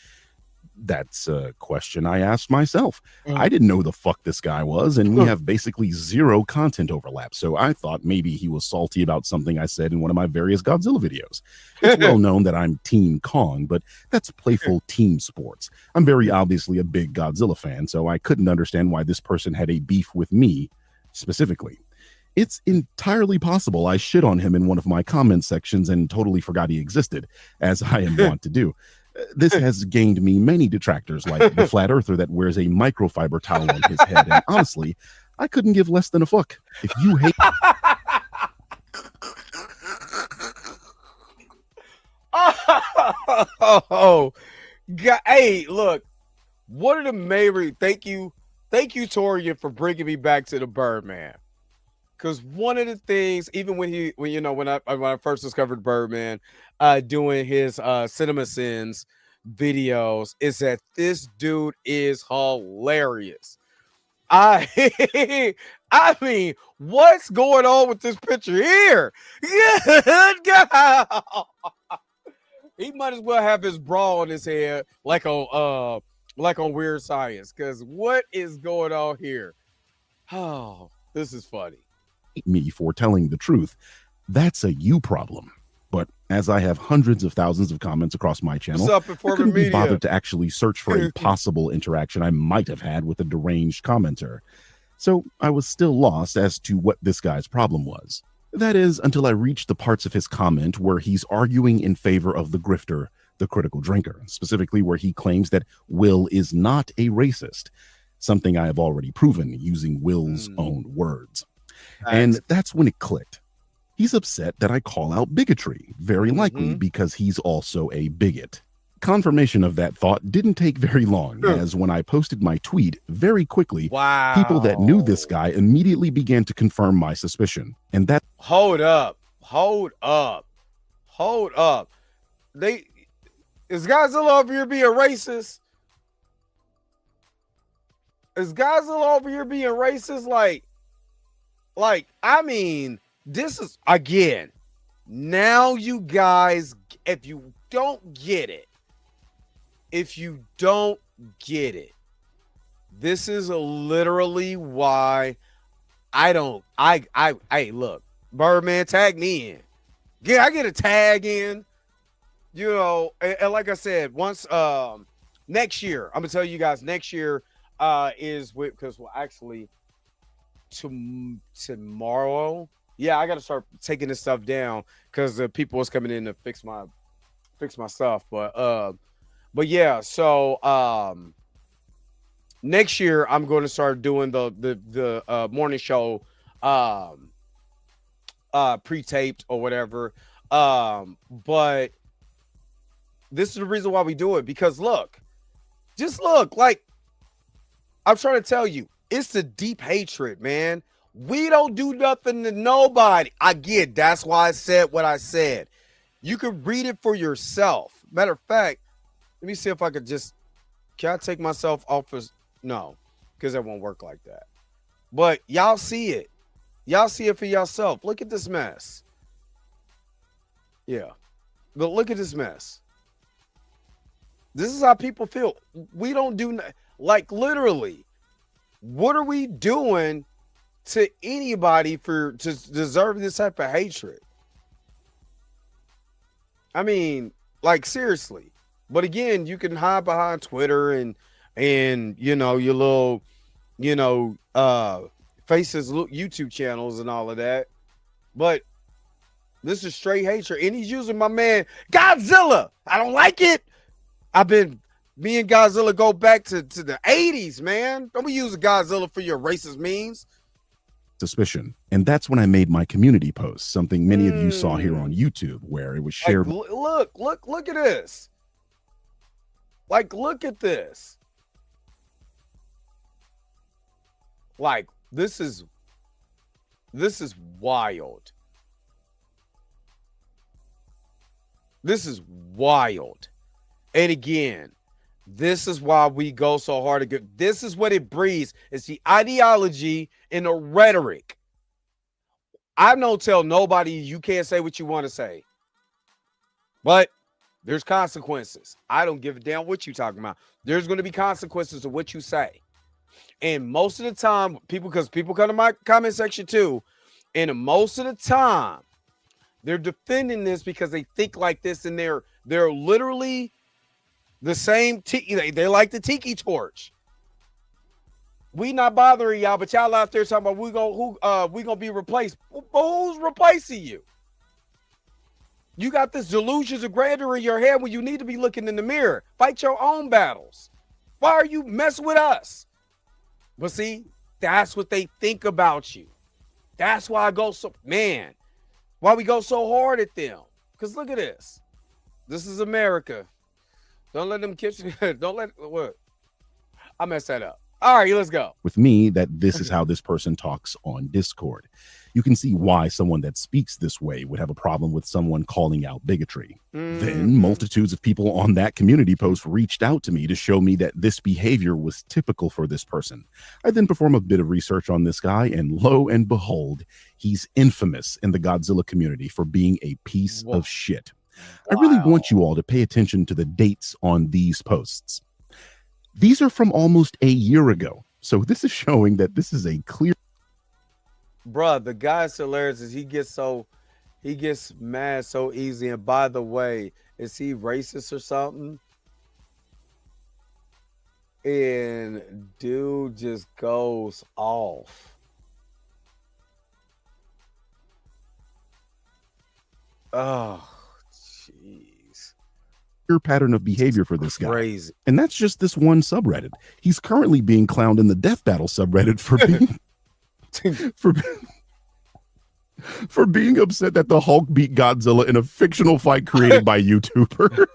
Speaker 9: That's a question I asked myself. I didn't know who the fuck this guy was, and we have basically zero content overlap, so I thought maybe he was salty about something I said in one of my various Godzilla videos. It's well known that I'm Team Kong, but that's playful team sports. I'm very obviously a big Godzilla fan, so I couldn't understand why this person had a beef with me specifically. It's entirely possible I shit on him in one of my comment sections and totally forgot he existed, as I am wont to do. This has gained me many detractors, like the flat earther that wears a microfiber towel on his head. And honestly, I couldn't give less than a fuck. If you hate...
Speaker 5: Oh, God. Hey, look, what are the maybe? Thank you, Torian, for bringing me back to the Birdman. Because one of the things, even when I first discovered Birdman, doing his Cinema Sins videos, is that this dude is hilarious. I mean, what's going on with this picture here? Good God. He might as well have his bra on his head like on Weird Science. Because what is going on here? Oh, this is funny.
Speaker 9: Me for telling the truth, that's a you problem. But as I have hundreds of thousands of comments across my channel, I couldn't be bothered to actually search for a possible interaction I might have had with a deranged commenter. So I was still lost as to what this guy's problem was. That is, until I reached the parts of his comment where he's arguing in favor of the grifter, the critical drinker, specifically where he claims that Will is not a racist, something I have already proven using Will's own words. And that's when it clicked. He's upset that I call out bigotry, very likely because he's also a bigot. Confirmation of that thought didn't take very long, as when I posted my tweet very quickly, people that knew this guy immediately began to confirm my suspicion. And that...
Speaker 5: Hold up. Is Godzilla over here being racist? Is Godzilla over here being racist? Like, I mean, this is, again, Now you guys, if you don't get it, this is literally why hey, look, Birdman, tag me in. Yeah, I get a tag in, you know, and like I said, once next year, I'm gonna tell you guys next year is with, because actually tomorrow, yeah, I gotta start taking this stuff down because the people was coming in to fix my stuff. But yeah, so next year I'm going to start doing the morning show pre-taped or whatever. But this is the reason why we do it, because look, just look, like I'm trying to tell you, it's the deep hatred, man. We don't do nothing to nobody. I get, that's why I said what I said. You can read it for yourself. Matter of fact, let me see if I could can I take myself off as, no, because that won't work like that. But y'all see it. Y'all see it for yourself. Look at this mess. Yeah. But look at this mess. This is how people feel. We don't do, like, literally, what are we doing to anybody to deserve this type of hatred? I mean, like, seriously. But again, you can hide behind Twitter and you know, your little, you know, faces, YouTube channels and all of that. But this is straight hatred. And he's using my man Godzilla. I don't like it. Me and Godzilla go back to the 80s, man. Don't be using Godzilla for your racist means.
Speaker 9: Suspicion. And that's when I made my community post, something many of you saw here on YouTube, where it was shared.
Speaker 5: Like, look at this. Like, look at this. Like, this is wild. This is wild. And again, this is why we go so hard to get. This is what it breeds. It's the ideology and the rhetoric. I don't tell nobody you can't say what you want to say. But there's consequences. I don't give a damn what you're talking about. There's going to be consequences to what you say. And most of the time, because people come to my comment section too, and most of the time, they're defending this because they think like this, and they're literally the same. They like the tiki torch. We not bothering y'all, but y'all out there talking about we gonna be replaced. Who's replacing you? You got this delusions of grandeur in your head when you need to be looking in the mirror. Fight your own battles. Why are you messing with us? But see, that's what they think about you. That's why why we go so hard at them. Because look at this. This is America. Don't let them kiss you. Don't let, what? I messed that up. All right, let's go.
Speaker 9: With me, that this is how this person talks on Discord. You can see why someone that speaks this way would have a problem with someone calling out bigotry. Then multitudes of people on that community post reached out to me to show me that this behavior was typical for this person. I then perform a bit of research on this guy, and lo and behold, he's infamous in the Godzilla community for being a piece of shit. Wow. I really want you all to pay attention to the dates on these posts. These are from almost a year ago. So this is showing that this is a clear.
Speaker 5: Bruh, the guy's hilarious. Is he gets mad so easy. And by the way, is he racist or something? And dude just goes off. Oh, jeez.
Speaker 9: Pattern of behavior for this guy.
Speaker 5: Crazy.
Speaker 9: And that's just this one subreddit. He's currently being clowned in the Death Battle subreddit for being for being upset that the Hulk beat Godzilla in a fictional fight created by YouTubers.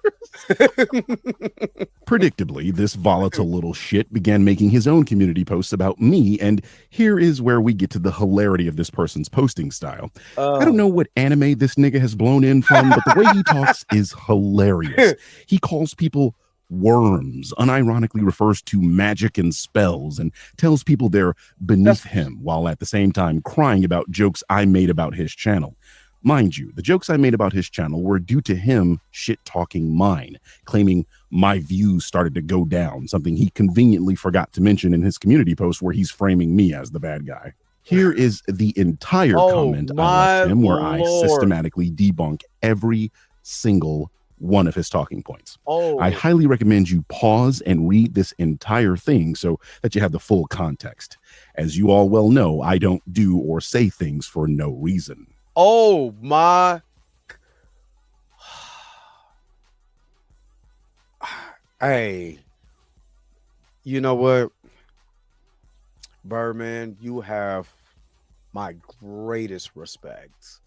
Speaker 9: Predictably, this volatile little shit began making his own community posts about me, and here is where we get to the hilarity of this person's posting style. I don't know what anime this nigga has blown in from, but the way he talks is hilarious. He calls people worms, unironically refers to magic and spells, and tells people they're beneath him, while at the same time crying about jokes I made about his channel. Mind you, the jokes I made about his channel were due to him shit-talking mine, claiming my views started to go down, something he conveniently forgot to mention in his community post where he's framing me as the bad guy. Here is the entire comment I left him where I systematically debunk every single one of his talking points. I highly recommend you pause and read this entire thing so that you have the full context. As you all well know, I don't do or say things for no reason.
Speaker 5: Oh my. Hey, you know what, Birdman, you have my greatest respects.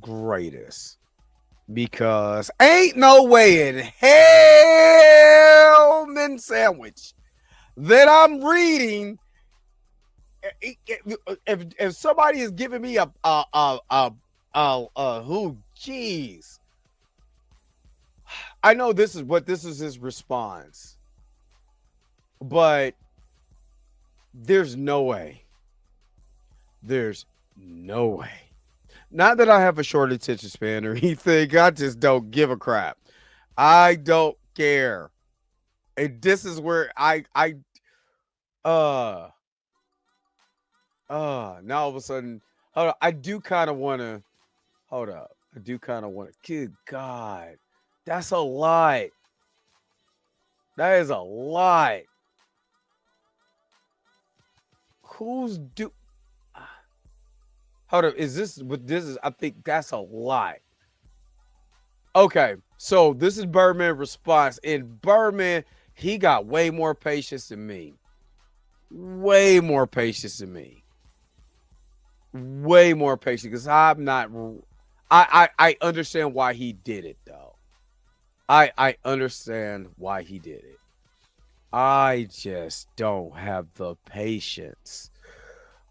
Speaker 5: Greatest. Because ain't no way in hell, man sandwich, that I'm reading. If somebody is giving me geez, I know this is his response, but there's no way. There's no way. Not that I have a short attention span or anything. I just don't give a crap. I don't care. And this is where now all of a sudden, hold up. I do kind of want to, good God, that's a lot. That is a lot. Hold up, is this what this is? I think that's a lot. Okay, so this is Birdman response. And Birdman, he got way more patience than me. Way more patience than me. Way more patience, because I'm not. I understand why he did it, though. I understand why he did it. I just don't have the patience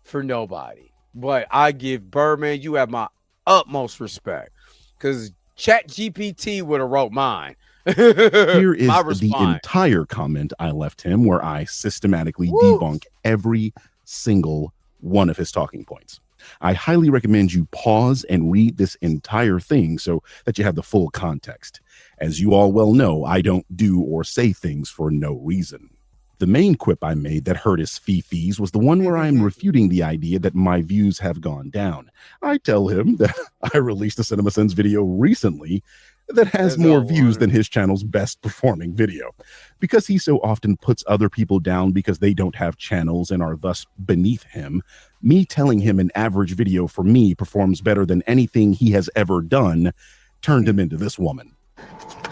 Speaker 5: for nobody. But I give Birdman, you have my utmost respect, because ChatGPT would have wrote mine.
Speaker 9: Here is the entire comment I left him where I systematically debunk every single one of his talking points. I highly recommend you pause and read this entire thing so that you have the full context. As you all well know, I don't do or say things for no reason. The main quip I made that hurt his fifis was the one where I'm refuting the idea that my views have gone down. I tell him that I released a CinemaSins video recently that has more views than his channel's best performing video, because he so often puts other people down because they don't have channels and are thus beneath him. Me telling him an average video for me performs better than anything he has ever done turned him into this woman.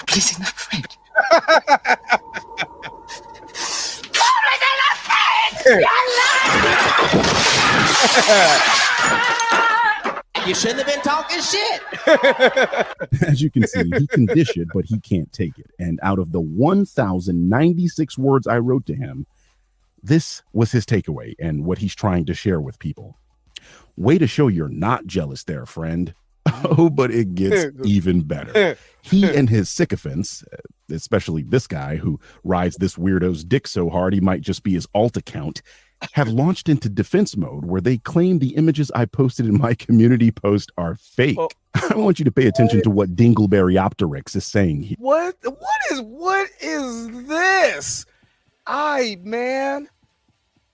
Speaker 10: He's in a friend.
Speaker 11: You shouldn't have been talking shit.
Speaker 9: As you can see, he can dish it, but he can't take it. And out of the 1,096 words I wrote to him, this was his takeaway and what he's trying to share with people. Way to show you're not jealous there, friend. Oh, but it gets even better. He and his sycophants, especially this guy who rides this weirdo's dick so hard he might just be his alt account, have launched into defense mode where they claim the images I posted in my community post are fake. I want you to pay attention to what Dingleberryopteryx is saying here.
Speaker 5: What is this? Man,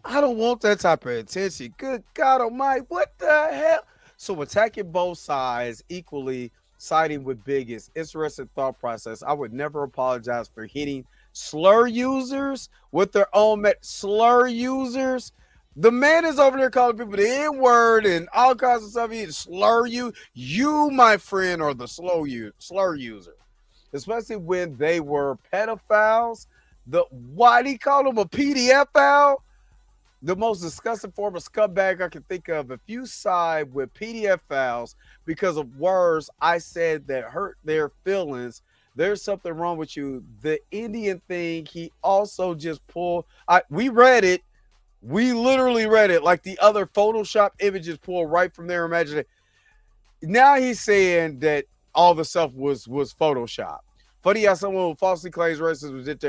Speaker 5: I don't want that type of attention. Good God Almighty, what the hell? So attacking both sides equally, siding with biggest, interesting thought process. I would never apologize for hitting slur users with their own slur users. The man is over there calling people the N-word and all kinds of stuff. He slur you. You, my friend, are the slur user, especially when they were pedophiles. Why did he call them a PDF file? The most disgusting form of scumbag I can think of. If you side with PDF files because of words I said that hurt their feelings, there's something wrong with you. The Indian thing, he also just pulled. We read it. We literally read it like the other Photoshop images pulled right from their imagination. Now he's saying that all the stuff was Photoshop. Funny how someone who falsely claims racism did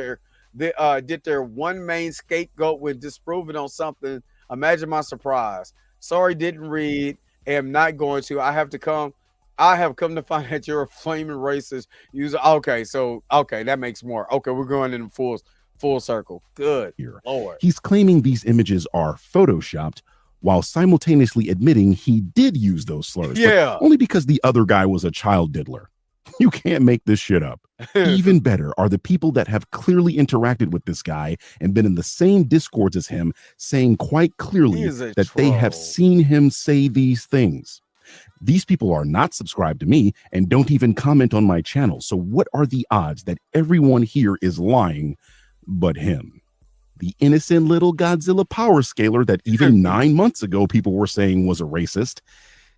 Speaker 5: their one main scapegoat when disproven on something. Imagine my surprise. Sorry, didn't read. Am not going to. I have to come I have come to find that you're a flaming racist user. Okay, so that makes more. Okay, we're going in full circle. Good Lord.
Speaker 9: He's claiming these images are photoshopped while simultaneously admitting he did use those slurs.
Speaker 5: Yeah.
Speaker 9: But only because the other guy was a child diddler. You can't make this shit up. Even better are the people that have clearly interacted with this guy and been in the same discords as him, saying quite clearly that they have seen him say these things. These people are not subscribed to me and don't even comment on my channel. So what are the odds that everyone here is lying but him? The innocent little Godzilla power scaler that even 9 months ago people were saying was a racist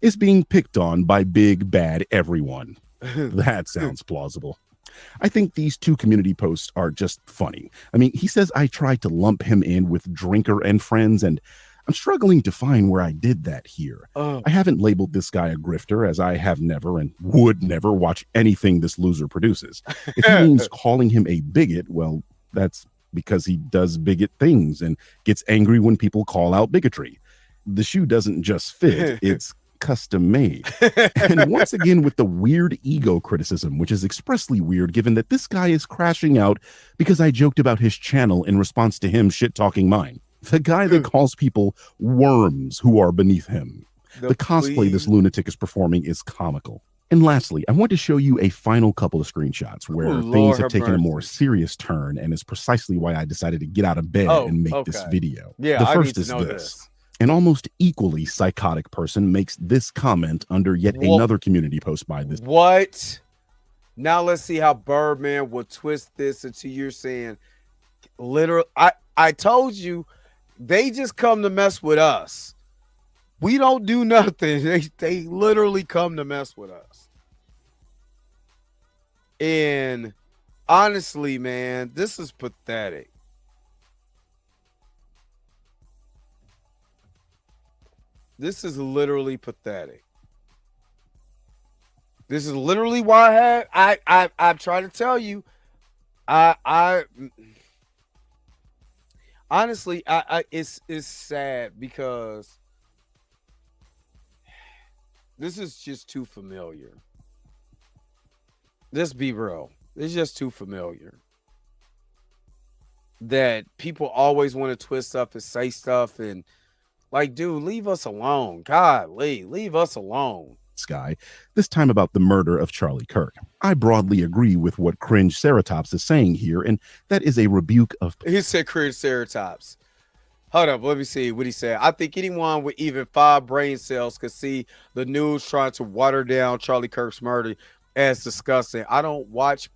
Speaker 9: is being picked on by big bad everyone. That sounds plausible. I think these two community posts are just funny. I mean, he says I tried to lump him in with Drinker and Friends, and I'm struggling to find where I did that here. I haven't labeled this guy a grifter, as I have never and would never watch anything this loser produces. If he means calling him a bigot, well, that's because he does bigot things and gets angry when people call out bigotry. The shoe doesn't just fit, it's custom made. And once again with the weird ego criticism, which is expressly weird given that this guy is crashing out because I joked about his channel in response to him shit talking mine. The guy that calls people worms who are beneath him. The cosplay this lunatic is performing is comical. And lastly, I want to show you a final couple of screenshots where things have taken a more serious turn, and is precisely why I decided to get out of bed and make this video.
Speaker 5: Yeah,
Speaker 9: the first is this. An almost equally psychotic person makes this comment under yet another community post by this.
Speaker 5: What? Now let's see how Birdman will twist this into you're saying literal. I told you they just come to mess with us. We don't do nothing. They literally come to mess with us. And honestly, man, this is pathetic. This is literally pathetic. This is literally why I've tried to tell you. Honestly, it's sad because this is just too familiar. Let's be real. It's just too familiar. That people always want to twist stuff and say stuff and like, dude, leave us alone. Golly, leave us alone.
Speaker 9: Guy, this time about the murder of Charlie Kirk. I broadly agree with what Cringe Ceratops is saying here, and that is a rebuke of.
Speaker 5: He said Cringe Ceratops. Hold up, let me see what he said. I think anyone with even 5 brain cells could see the news trying to water down Charlie Kirk's murder as disgusting. I don't watch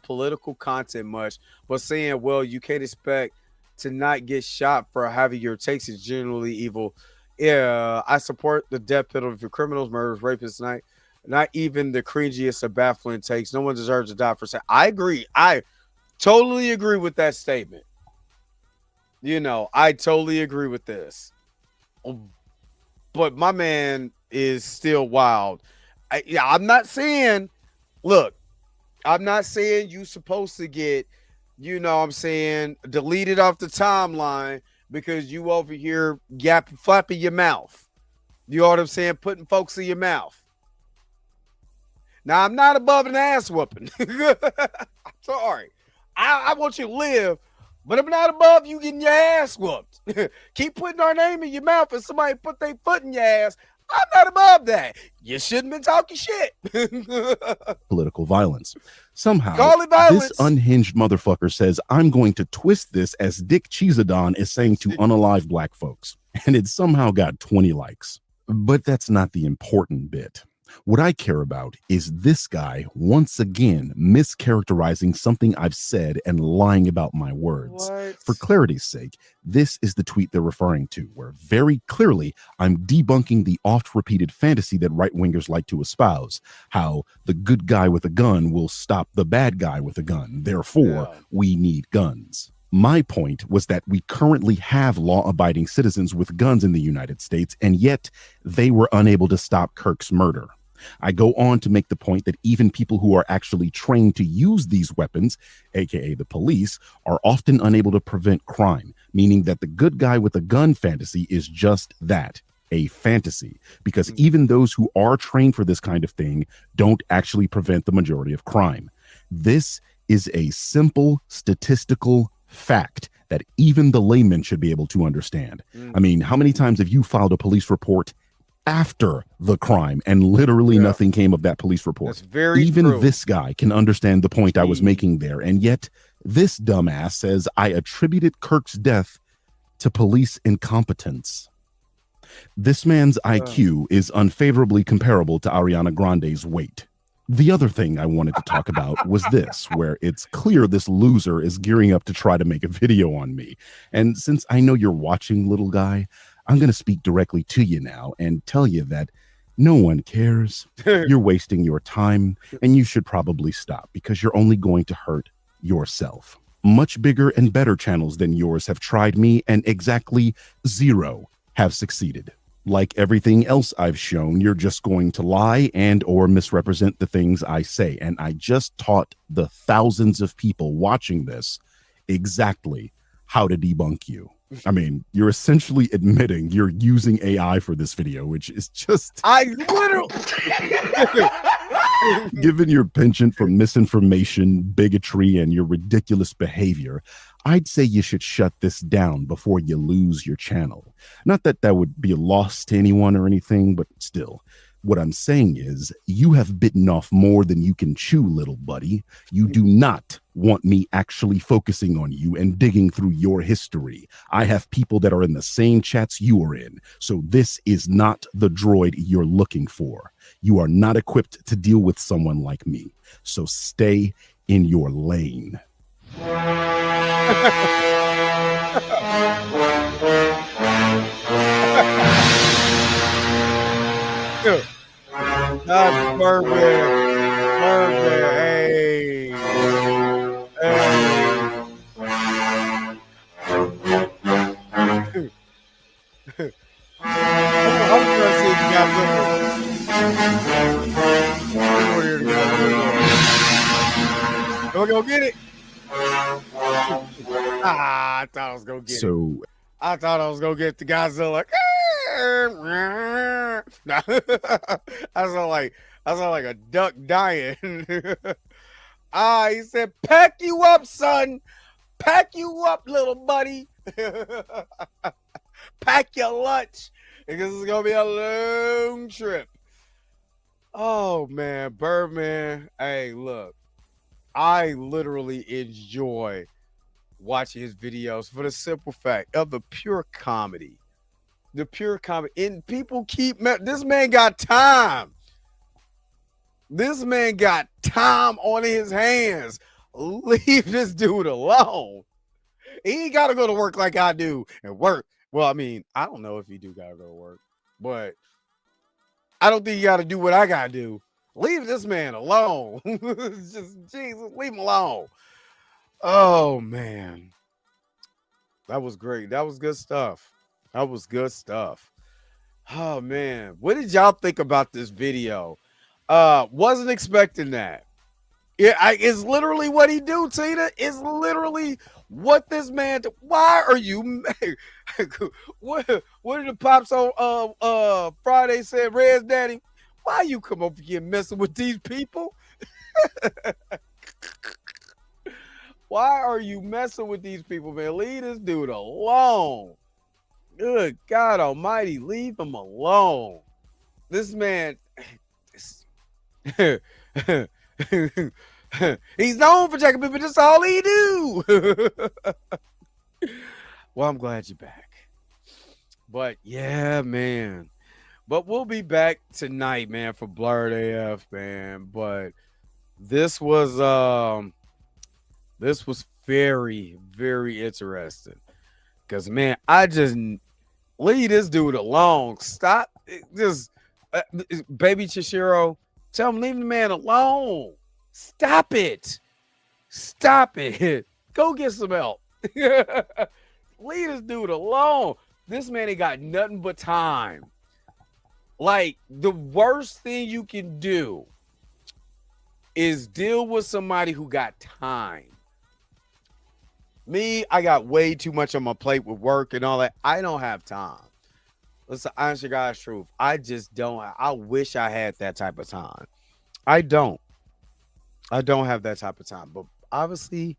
Speaker 5: political content much, but saying, well, you can't expect to not get shot for having your takes is generally evil. Yeah, I support the death penalty for criminals, murderers, rapists, not even the cringiest of baffling takes. No one deserves to die for saying. I agree. I totally agree with that statement. You know, I totally agree with this. But my man is still wild. I'm not saying, look, I'm not saying you supposed to get, you know what I'm saying, deleted off the timeline because you over here flapping your mouth. You know what I'm saying? Putting folks in your mouth. Now, I'm not above an ass whooping. I'm sorry. I want you to live, but I'm not above you getting your ass whooped. Keep putting our name in your mouth and somebody put their foot in your ass. I'm not above that. You shouldn't been talking shit.
Speaker 9: Political violence. Somehow,
Speaker 5: Call it violence.
Speaker 9: This unhinged motherfucker says, I'm going to twist this as Dick Cheesadon is saying to unalive black folks. And it somehow got 20 likes. But that's not the important bit. What I care about is this guy once again mischaracterizing something I've said and lying about my words.
Speaker 5: What?
Speaker 9: For clarity's sake, this is the tweet they're referring to, where very clearly I'm debunking the oft-repeated fantasy that right-wingers like to espouse, how the good guy with a gun will stop the bad guy with a gun. Therefore, we need guns. My point was that we currently have law-abiding citizens with guns in the United States, and yet they were unable to stop Kirk's murder. I go on to make the point that even people who are actually trained to use these weapons, aka the police, are often unable to prevent crime, meaning that the good guy with a gun fantasy is just that, a fantasy, because even those who are trained for this kind of thing don't actually prevent the majority of crime. This is a simple statistical fact that even the layman should be able to understand. I mean, how many times have you filed a police report after the crime and literally nothing came of that police report?
Speaker 5: That's very
Speaker 9: even
Speaker 5: true.
Speaker 9: This guy can understand the point I was making there, and yet this dumbass says I attributed Kirk's death to police incompetence. This man's IQ is unfavorably comparable to Ariana Grande's weight. The other thing I wanted to talk about was this, where it's clear this loser is gearing up to try to make a video on me. And since I know you're watching, little guy, I'm going to speak directly to you now and tell you that no one cares. You're wasting your time, and you should probably stop, because you're only going to hurt yourself. Much bigger and better channels than yours have tried me, and exactly 0 have succeeded. Like everything else I've shown, you're just going to lie and or misrepresent the things I say. And I just taught the thousands of people watching this exactly how to debunk you. I mean, you're essentially admitting you're using AI for this video, which is just...
Speaker 5: I literally...
Speaker 9: Given your penchant for misinformation, bigotry, and your ridiculous behavior, I'd say you should shut this down before you lose your channel. Not that that would be a loss to anyone or anything, but still. What I'm saying is, you have bitten off more than you can chew, little buddy. You do not want me actually focusing on you and digging through your history. I have people that are in the same chats you are in, so this is not the droid you're looking for. You are not equipped to deal with someone like me, so stay in your lane.
Speaker 5: That's Birdman. Birdman. Hey. I'm trying to see if you got something. We're gonna get it. I thought I was gonna get it. I thought I was gonna get the Godzilla. I sound like a duck dying. He said, "Pack you up, son. Pack you up, little buddy. Pack your lunch, because it's gonna be a long trip." Oh man, Birdman. Hey, look, I literally enjoy watching his videos for the simple fact of the pure comedy. The pure comedy. And people keep... This man got time. This man got time on his hands. Leave this dude alone. He ain't got to go to work like I do and work. Well, I mean, I don't know if he do got to go to work, but I don't think you got to do what I got to do. Leave this man alone. Just, Jesus, leave him alone. Oh, man. That was great. That was good stuff. That was good stuff. Oh, man. What did y'all think about this video? Wasn't expecting that. It's literally what he do, Tina. It's literally what this man do. Why are you... what did the pops on Friday said, Red's daddy? Why you come over here messing with these people? Why are you messing with these people, man? Leave this dude alone. Good God almighty, leave him alone. This man... He's known for checking people, that's all he do. Well, I'm glad you're back. But yeah, man. But we'll be back tonight, man, for Blurred AF, man. But this was very, very interesting. Because, man, I just leave this dude alone. Stop. Just baby Chishiro, tell him leave the man alone. Stop it. Stop it. Go get some help. Leave this dude alone. This man ain't got nothing but time. Like, the worst thing you can do is deal with somebody who got time. Me, I got way too much on my plate with work and all that. I don't have time. Let's honest to God's truth. I just don't. I wish I had that type of time. I don't have that type of time. But obviously,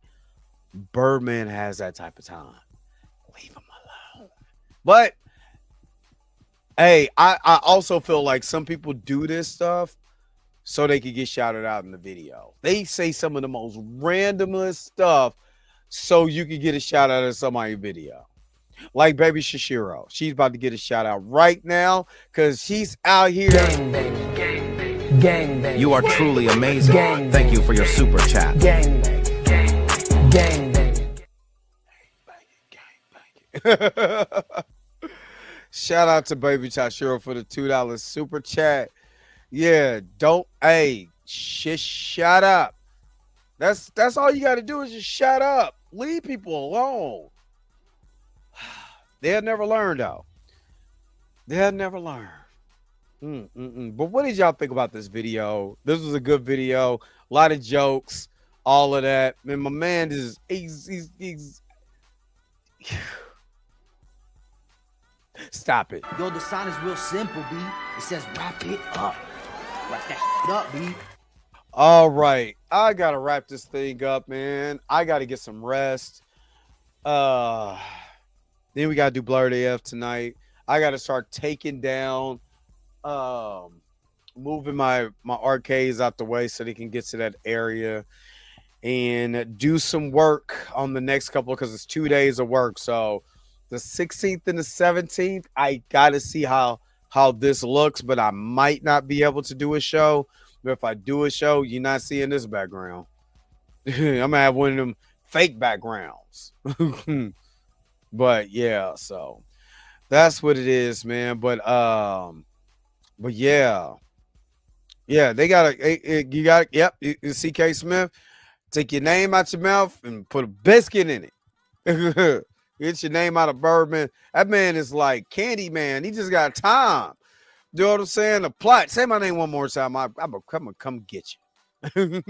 Speaker 5: Birdman has that type of time. Leave him alone. But hey, I also feel like some people do this stuff so they could get shouted out in the video. They say some of the most randomest stuff so you can get a shout out in somebody's video. Like baby Shishiro. She's about to get a shout out right now because she's out here.
Speaker 12: Gang bang. Gang bang. Gang bang. You are truly amazing. Gang Thank you for your super chat. Gang bang. Gang bang. Gang bang.
Speaker 5: Gang bang. Shout out to baby Shishiro for the $2 super chat. Yeah, don't shut up. That's all you got to do is just shut up. Leave people alone. They'll never learn, though. They'll never learn. But what did y'all think about this video? This was a good video. A lot of jokes, all of that. Man, my man is he's Stop it.
Speaker 11: Yo, the sign is real simple, B. It says wrap it up. Wrap that up, B.
Speaker 5: All right. I got to wrap this thing up, man. I got to get some rest. Then we got to do Blurred AF tonight. I got to start taking down, moving my arcades out the way so they can get to that area and do some work on the next couple because it's 2 days of work. So the 16th and the 17th, I got to see how this looks, but I might not be able to do a show. But if I do a show, you're not seeing this background. I'm going to have one of them fake backgrounds. But yeah, so that's what it is, man. But yeah, they got yep. CK Smith, take your name out your mouth and put a biscuit in it. Get your name out of Birdman. That man is like Candy Man. He just got time. You know what I'm saying? The plot. Say my name one more time. I'm gonna come get you.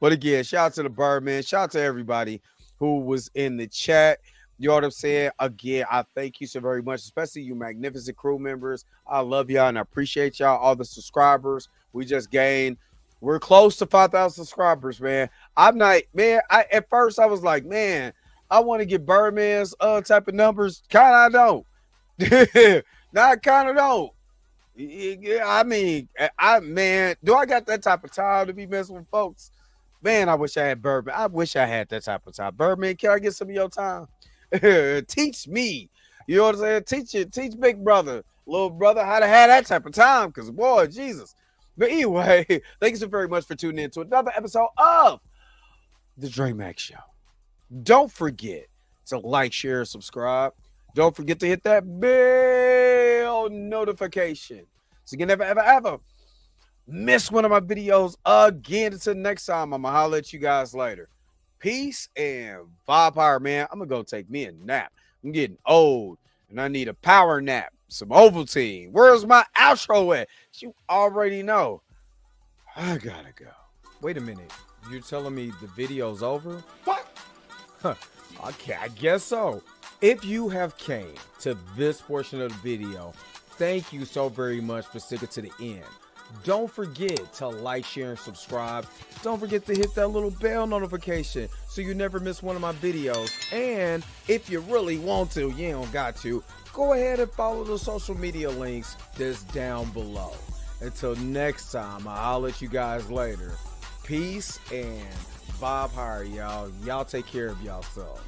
Speaker 5: But again, shout out to the Birdman. Shout out to everybody who was in the chat. You know what I'm saying? Again, I thank you so very much, especially you magnificent crew members. I love y'all and I appreciate y'all, all the subscribers. We just gained. We're close to 5,000 subscribers, man. I'm not, man. At first I was like, man, I want to get Birdman's type of numbers. Kind of don't. Now I kind of don't. Yeah, I mean, man, do I got that type of time to be messing with folks? Man, I wish I had Birdman. I wish I had that type of time. Birdman, can I get some of your time? Teach me. You know what I'm saying? Teach big brother, little brother, how to have that type of time. Because, boy, Jesus. But anyway, thank you so very much for tuning in to another episode of the Dre Mac Show. Don't forget to like, share, subscribe. Don't forget to hit that bell notification so you can never, ever miss one of my videos again. Until next time, I'm going to holler at you guys later. Peace and vibe power, man. I'm going to go take me a nap. I'm getting old and I need a power nap. Some Ovaltine. Where's my outro at? You already know. I got to go. Wait a minute. You're telling me the video's over? What? Huh. Okay, I guess so. If you have came to this portion of the video, thank you so very much for sticking to the end. Don't forget to like, share, and subscribe. Don't forget to hit that little bell notification so you never miss one of my videos. And if you really want to, you don't got to, go ahead and follow the social media links that's down below. Until next time, I'll let you guys later. Peace and vibe higher, y'all. Y'all take care of yourselves.